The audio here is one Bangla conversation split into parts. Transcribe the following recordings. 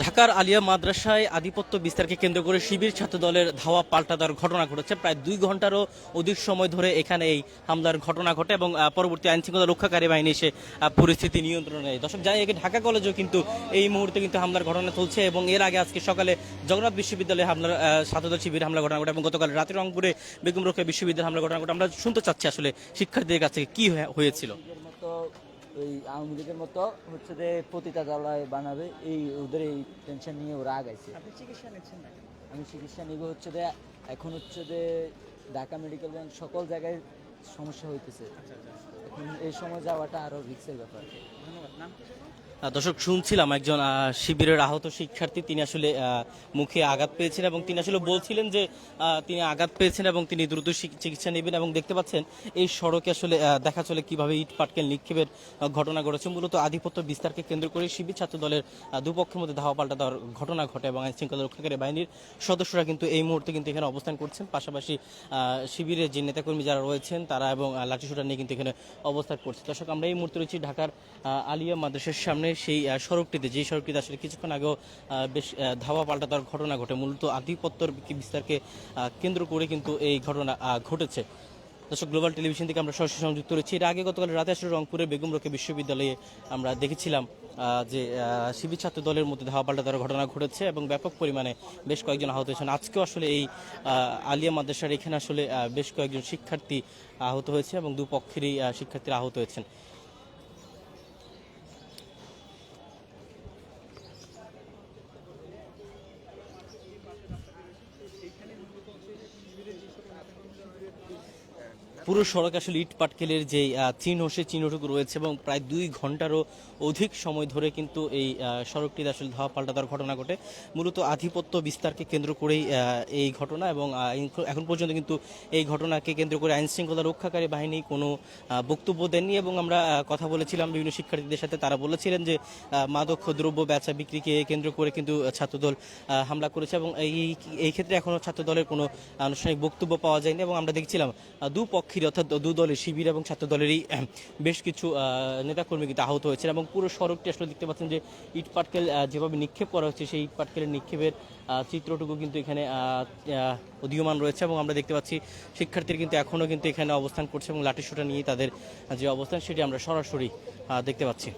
ঢাকার আলিয়া মাদ্রাসায় আধিপত্য বিস্তারকে কেন্দ্র করে শিবির ছাত্র দলের ধাওয়া পাল্টা দেওয়ার ঘটনা ঘটেছে। প্রায় 2 ঘন্টারও অধিক সময় ধরে এখানে এই হামলার ঘটনা ঘটে এবং পরবর্তী আইনশৃঙ্খলা রক্ষাকারী বাহিনী এসে পরিস্থিতি নিয়ন্ত্রণে নেয়। দর্শক জানি একে ঢাকা কলেজেও কিন্তু এই মুহূর্তে কিন্তু হামলার ঘটনা চলছে এবং এর আগে আজকে সকালে জগন্নাথ বিশ্ববিদ্যালয়ে হামলার ছাত্রদল শিবির হামলার ঘটনা ঘটে এবং গতকাল রাতে রংপুরে বেগম রোকেয়া বিশ্ববিদ্যালয়ের হামলার ঘটনা ঘটে। আমরা শুনতে চাচ্ছি আসলে শিক্ষার্থীদের কাছ থেকে কি হয়েছিল। ওই আওয়ামী লীগের মতো হচ্ছে যে পতিতালয় বানাবে, ওদের এই টেনশন নিয়ে ওরা আগাইছে। আপনি চিকিৎসা নিচ্ছেন না? আমি চিকিৎসা নিব হচ্ছে যে এখন হচ্ছে যে ঢাকা মেডিকেল ব্যাংক সকল জায়গায় সমস্যা হইতেছে। এখন এই সময় যাওয়াটা আরো রিস্কের ব্যাপার। ধন্যবাদ। নাম কি? দর্শক শুনছিলাম একজন শিবিরের আহত শিক্ষার্থী, তিনি আসলে মুখে আঘাত পেয়েছেন এবং তিনি আসলে বলছিলেন যে তিনি আঘাত পেয়েছেন এবং তিনি দ্রুত চিকিৎসা নেবেন। এবং দেখতে পাচ্ছেন এই সড়কে আসলে দেখা চলে কিভাবে ইট পাটকেল নিক্ষেপের ঘটনা ঘটেছে। মূলত আধিপত্য বিস্তারকে কেন্দ্র করে শিবির ছাত্র দলের দুপক্ষের মধ্যে ধাওয়া পাল্টা দেওয়ার ঘটনা ঘটে এবং আইনশৃঙ্খলা রক্ষাকারী বাহিনীর সদস্যরা কিন্তু এই মুহূর্তে কিন্তু এখানে অবস্থান করছেন। পাশাপাশি শিবিরের যে নেতাকর্মী যারা রয়েছেন তারা এবং লাঠিসোঁটা নিয়ে কিন্তু এখানে অবস্থান করছে। দর্শক আমরা এই মুহূর্তে রয়েছি ঢাকার আলিয়া মাদ্রাসার সামনে, সেই সড়কটিতে যে সড়কটিতে আসলে কিছুক্ষণ আগেও বেশ ধাওয়া পাল্টা দেওয়ার ঘটনা ঘটে। মূলত আধিপত্যর বিস্তারকে কেন্দ্র করে কিন্তু এই ঘটনা ঘটেছে। দর্শক গ্লোবাল টেলিভিশন থেকে আমরা সরাসরি সংযুক্ত রয়েছি। এর আগে গতকাল রাতে আসলে রংপুরের বেগম রোকেয়া বিশ্ববিদ্যালয়ে আমরা দেখেছিলাম যে শিবির ছাত্র দলের মধ্যে ধাওয়া পাল্টা দেওয়ার ঘটনা ঘটেছে এবং ব্যাপক পরিমাণে বেশ কয়েকজন আহত হয়েছেন। আজকেও আসলে এই আলিয়া মাদ্রাসার এখানে আসলে বেশ কয়েকজন শিক্ষার্থী আহত হয়েছে এবং দুপক্ষেরই শিক্ষার্থীরা আহত হয়েছেন। পুরো সড়ক আসলে ইট পাটকেলের যে চিহ্ন, সেই চিহ্নটুকু রয়েছে এবং প্রায় 2 ঘন্টারও অধিক সময় ধরে কিন্তু এই সড়কটিতে আসলে ধাওয়া পাল্টা দেওয়ার ঘটনা ঘটে। মূলত আধিপত্য বিস্তারকে কেন্দ্র করেই এই ঘটনা এবং এখন পর্যন্ত কিন্তু এই ঘটনাকে কেন্দ্র করে আইনশৃঙ্খলা রক্ষাকারী বাহিনী কোনো বক্তব্য দেননি এবং আমরা কথা বলেছিলাম বিভিন্ন শিক্ষার্থীদের সাথে। তারা বলেছিলেন যে মাদক দ্রব্য বেচা বিক্রিকে কেন্দ্র করে কিন্তু ছাত্রদল হামলা করেছে এবং এই ক্ষেত্রে এখনও ছাত্রদলের কোনো আনুষ্ঠানিক বক্তব্য পাওয়া যায়নি এবং আমরা দেখছিলাম দুপক্ষের অর্থাৎ দু দলের শিবির এবং ছাত্র দলেরই বেশ কিছু নেতাকর্মী কিন্তু আহত হয়েছেন এবং পুরো সড়কটি আসলে দেখতে পাচ্ছেন যে ইট পাটকেল যেভাবে নিক্ষেপ করা হচ্ছে সেই ইট পাটকেলের নিক্ষেপের চিত্রটুকু কিন্তু এখানে উদীয়মান রয়েছে এবং আমরা দেখতে পাচ্ছি শিক্ষার্থীরা কিন্তু এখনও কিন্তু এখানে অবস্থান করছে এবং লাঠিসোঁটা নিয়ে তাদের যে অবস্থান সেটি আমরা সরাসরি দেখতে পাচ্ছি।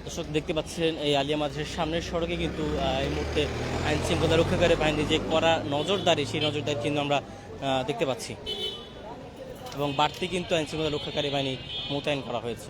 দর্শক দেখতে পাচ্ছেন এই আলিয়া মাদ্রাসার সামনের সড়কে কিন্তু এই মুহূর্তে আইন শৃঙ্খলা রক্ষাকারী বাহিনী যে কড়া নজরদারি, সেই নজরদারি কিন্তু আমরা দেখতে পাচ্ছি এবং বাড়তি কিন্তু আইন শৃঙ্খলা রক্ষাকারী বাহিনী মোতায়েন করা হয়েছে।